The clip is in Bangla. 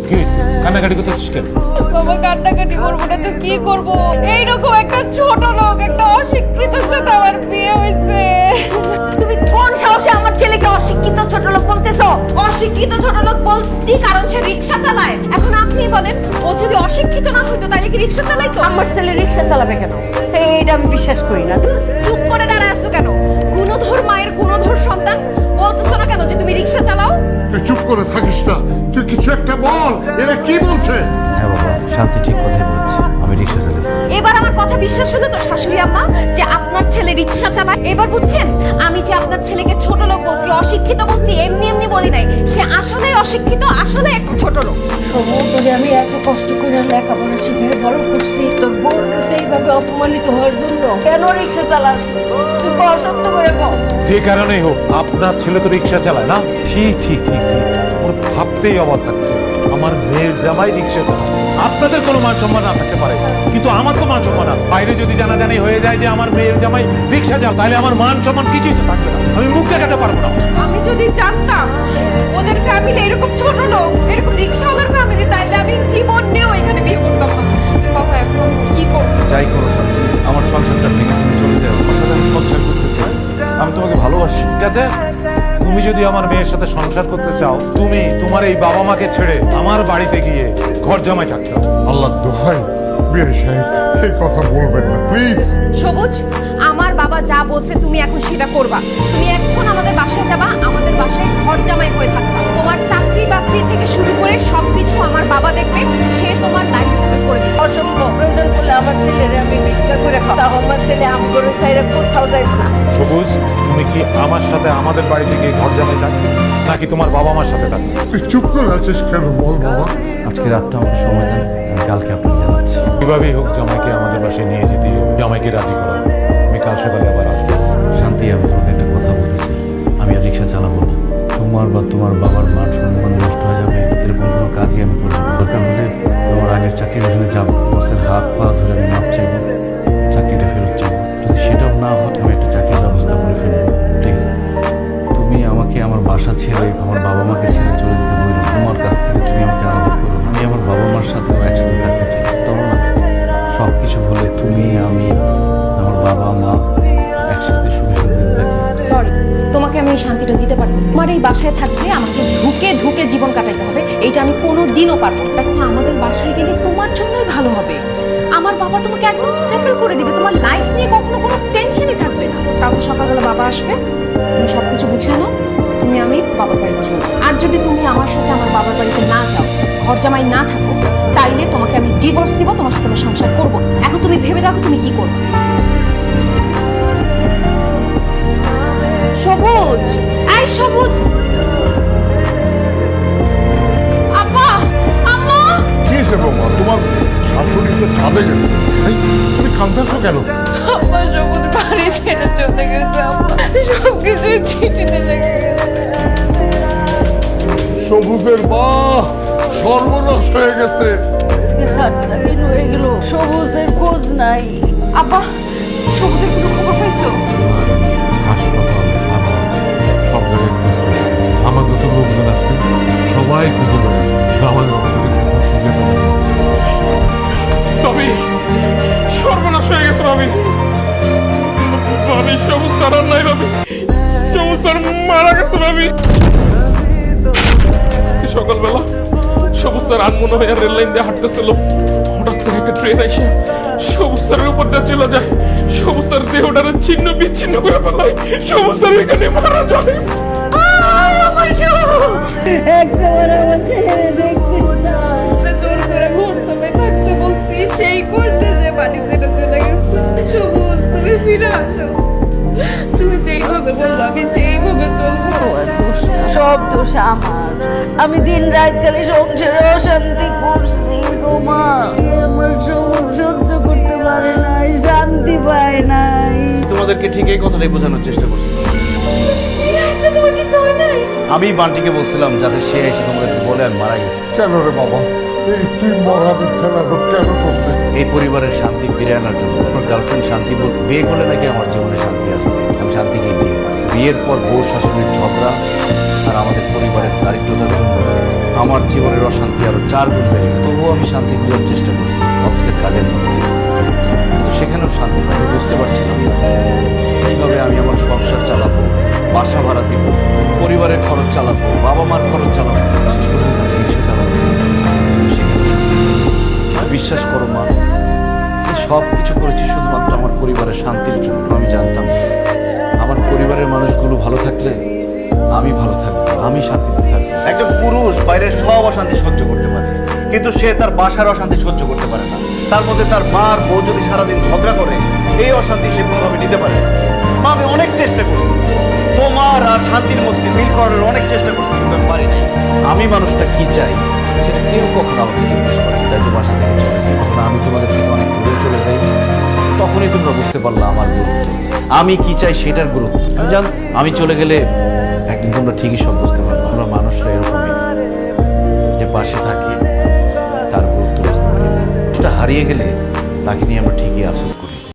কি হয়েছে? কান্নাকাটি করতেছিস কেন? বাবা কান্নাকাটি করবো না তো কি করবো? এইরকম একটা ছোট লোক, একটা অশিক্ষিতর সাথে আমার বিয়ে হয়েছে। তুমি কোন সাহসে আমার ছেলেকে অশিক্ষিত ছোট লোক বলতেছো? অশিক্ষিত ছোট লোক বলছি কারণ সে রিক্সা চালায়। এখন আপনি বলেন, ও যদি অশিক্ষিত না হইতো তাহলে কি রিক্সা চালাইতো? আমার ছেলে রিক্সা চালাবে কেন? এইটা আমি বিশ্বাস করি না। চুপ করে দাঁড়ায় আছো কেন? গুণধর মায়ের গুণধর সন্তান, বলতেছো না কেন যে তুমি রিক্সা চালাও? তুই চুপ করে থাকিস না, তুই কিছু একটা বল। এরা কি বলছে? হ্যাঁ বাবা, শান্তি ঠিক কথাই বলছে, আমি রিক্সা চালাচ্ছি। এবার আমার কথা বিশ্বাস হলো তো শাশুড়ি আম্মা যে আপনার ছেলে রিক্সা চালায়? এবার বুঝছেন আমি যে আপনার ছেলেকে ছোট লোক বলছি, অশিক্ষিত বলছি, এমনি এমনি বলি নাই। সে আসলে অশিক্ষিত, আসলে একটা ছোট লোক। সমুদ্রে আমি এত কষ্ট করে লেখাপড়া শিখে বড় করছি, তোর বোন সেইভাবে অপমানিত হওয়ার জন্য কেন রিক্সা চালাস? তুই সত্য করে কর। যে কারণেই হোক আপনার ছেলে তো রিক্সা চালায় না? ছি ছি ছি ছি, ওর ভাবতেই অবাক লাগছে। আমার মেয়ের জামাই রিক্সা চালায়। আপনাদের কোনো মান সম্মান না থাকতে পারে, কিন্তু আমার তো মান সম্মান আছে। বাইরে যদি জানাজানি হয়ে যায় যে আমার মেয়ের জামাই রিক্সা চালায়, তাহলে আমার মান সম্মান কিছুই তো থাকবে না। আমি মুখ দেখাতে পারবো না। আমি যদি জানতাম ওদের ফ্যামিলি এরকম ছোট লোক, এরকম রিক্সাওয়ালার ফ্যামিলি, তাইলে আমি জীবন নিয়েও এখানে বিয়ে করতাম না। বাবা এখন আমি কি করব? যাই করো শান্তি, আমার সংসারটা ভেঙে তুমি চলে যাও। আমার সাথে আমি সংসার করতে চাই, আমি তোমাকে ভালোবাসি। ঠিক আছে, তুমি যদি আমার মেয়ের সাথে সংসার করতে চাও, তুমি তোমার এই বাবা মাকে ছেড়ে আমার বাড়িতে গিয়ে ঘর জামাই থাকতে হবে। আল্লাহ দোহাই, বিয়ে সাহেব এই কথা বলবেন না প্লিজ। সবুজ, আমার বাবা যা বলছে তুমি এখন সেটা করবা। তুমি এখন আমাদের বাসায় যাবা, আমাদের বাসায় ঘর জামাই হয়ে থাকবা। তোমার চাকরি বাকরি থেকে শুরু করে সবকিছু আমার বাবা দেখবে, সে তোমার লাইফ সেটেল করে দিবে। অসম্ভব। প্রয়োজন পড়লে আমার ছেলেরে আমি ভিক্ষা করে খাওয়াবো। আমার ছেলে আম করে চাইরে কোথাও যাইব না। সবুজ, তুমি কি আমার সাথে আমাদের বাড়িতে গিয়ে ঘর জামাই থাকবে, নাকি তোমার বাবা মার সাথে থাকবে? তুই চুপ করে আছিস কেন বল বাবা। আজকে রাতটা আমাকে সময় দেন, আমি কালকে আপনাকে জানাচ্ছি। কিভাবেই হোক জামাইকে আমাদের বাসায় নিয়ে যেতে হবে, জামাইকে রাজি করা। আমি কাল সকালে আবার আসবো। শান্তি, আমি তোমাকে একটা কথা বলতে চাই, আমি আর রিক্সা চালাবো না। তোমার বা তোমার বাবার মান সম্মান নষ্ট হয়ে যাবে এরকম কোনো কাজই আমি করবো না। দরকার হলে তোমার আগের চাকরির হয়ে যাবো, বসের হাত পা ধরে আমি মাপ চাইবো, চাকরিটা ফেরত চাইবো। যদি সেটাও না হয় আমি একটা চাকরির ব্যবস্থা করে ফেলবো। প্লিজ, তুমি আমাকে আমার বাসা ছেড়ে, আমার বাবা মাকে ছেড়ে চলে যেতে বলো। তোমার কাছ থেকে তুমি আমাকে আলাদা করো। আমি আমার বাবা মার সাথেও একসাথে থাকতে চাই। তখন না সব কিছু হলে তুমি, আমি, আমার বাবা মা একসাথে সুখে শান্তিতে থাকি। সরি, তোমাকে আমি এই শান্তিটা দিতে পারতেছি। তোমার এই বাসায় থাকলে আমাকে ঢুকে ঢুকে জীবন কাটাইতে হবে, এইটা আমি কোনোদিনও পারবো না। দেখো, আমাদের বাসায় গেলে তোমার জন্যই ভালো হবে। আমার বাবা তোমাকে একদম সেটেল করে দিবে, তোমার লাইফ নিয়ে কখনো কোনো টেনশনই থাকবে না। কালকে সকালবেলা বাবা আসবে, তুমি সবকিছু গুছিয়ে নাও, তুমি আমি বাবার বাড়িতে চলো। আর যদি তুমি আমার সাথে আমার বাবার বাড়িতে না যাও, ঘর জামাই না থাকো, তাইলে তোমাকে আমি ডিভোর্স দিব, তোমার সাথে আমি সংসার করবো। এখন তুমি ভেবে দেখো তুমি কি করবে। সবুজ, এই সবুজ, আপা, আম্মা। কি হয়েছে বৌমা? তোমার শাশুড়ি তো ছাদে গেছে। এই, তুমি কাঁদতেছো কেন? আম্মা সবুজ বাড়ি ছেড়ে চলে গেছে। আম্মা সবকিছুই চিঠিতে লেগে গেছে। সবুজের মা সর্বনাশ হয়ে গেছে। আজকে 7টা দিন হয়ে গেল, সবুজের খোঁজ নাই। আপা, সবুজের কোনো খবর পাইছো? হাসপাতাল, সব জায়গায় খোঁজ করছে। আমার যত লোকজন আছে সবাই খুঁজে বেড়াচ্ছে, জামাই বাবাকে খুঁজে বেড়াচ্ছে। ভাবি, সর্বনাশ হয়ে গেছে ভাবি। ভাবি, সবুজ স্যার আর নাই ভাবি, সবুজ স্যার মারা গেছে ভাবি। সকালবেলা সবুজ স্যার আনমনে হয়ে রেল লাইন দিয়ে হাঁটতেছিল, হঠাৎ করে একটা ট্রেন এসে সবুজ স্যারের উপর দিয়ে চলে যায়। সবুজ স্যার দেহটারে ছিন্ন বিচ্ছিন্ন করে ফেলায়, সবুজ স্যার এখানে মারা যায়। একবার আমার ছেলেরে দেখতে চাই। জোর করে ঘর জামাই থাকতে বলছি, সেই করতে যে বাড়ি ছেড়ে চলে গেছে। সবুজ, তুমি ফিরে আসো। তুমি যেইভাবে বলবো আমি সেইভাবে চলবো। তোমার দোষ না, সব দোষ আমার। আমি দিন রাত খালি সংসারে অশান্তি করছি গো মা। আমার সবুজ সহ্য করতে পারে নাই, শান্তি পায় নাই। তোমাদেরকে ঠিক এই কথাটাই বোঝানোর চেষ্টা করছি। তোমার কিছু হয় নাই? আমি বান্টিকে বলছিলাম যাতে সে এসে তোমাদেরকে বলে আমি মারা গেছি। কেন রে বাবা? এই তুই মরা মিথ্যা নাটক কেন করতে? এই পরিবারের শান্তি ফিরে আনার জন্য। আমার গার্লফ্রেন্ড শান্তি বিয়ে করলে নাকি আমার জীবনে শান্তি আসবে। আমি শান্তিকে বিয়ে করি। বিয়ের পর বউ শাশুড়ির ঝগড়া আর আমাদের পরিবারের দারিদ্রতার জন্য আমার জীবনের অশান্তি আরো 4 গুণ বেড়ে গেল। তবুও আমি শান্তি খোঁজার চেষ্টা করছি অফিসের কাজের মধ্যে, কিন্তু সেখানেও শান্তি পাই। আমি বুঝতে পারছিলাম না কিভাবে আমি আমার সংসার চালাবো, বাসা ভাড়া দিব, পরিবারের খরচ চালাবো, বাবা মার খরচ চালাবো, শেষ পর্যন্ত আমি রিক্সা চালাবো শুরু করি। সেখানে শান্তি। বিশ্বাস করো মা, এই সব কিছু করেছি শুধুমাত্র আমার পরিবারের শান্তির জন্য। আমি জানতাম আমার পরিবারের মানুষগুলো ভালো থাকলে আমি ভালো থাকবো, আমি শান্তিতে থাকবো। একজন পুরুষ বাইরের সব অশান্তি সহ্য করতে পারে, কিন্তু সে তার বাসার অশান্তি সহ্য করতে পারে না। তার মধ্যে তার মার বউ যদি সারাদিন ঝগড়া করে, এই অশান্তি সে কোনোভাবে নিতে পারে না। মা, আমি অনেক চেষ্টা করছি তোমার আর শান্তির মধ্যে মিল করার অনেক চেষ্টা করছি, কিন্তু আমি পারি নাই। আমি মানুষটা কি চাই সেটা কেউ কখনো আমাকে জিজ্ঞেস করে না। তাই তো বাসা থেকে চলে যাই, তখন আমি তোমাদের থেকে অনেক দূরে চলে যাই, তখনই তোমরা বুঝতে পারলা আমার গুরুত্ব, আমি কি চাই সেটার গুরুত্ব। আমি জান আমি চলে গেলে একদিন তোমরা ঠিকই সব বুঝতে পারবে। আমরা মানুষরা এরকমই, যে পাশে থাকি তার গুরুত্ব বুঝতে পারি না, হারিয়ে গেলে তাকে নিয়ে আমরা ঠিকই আফসোস করি।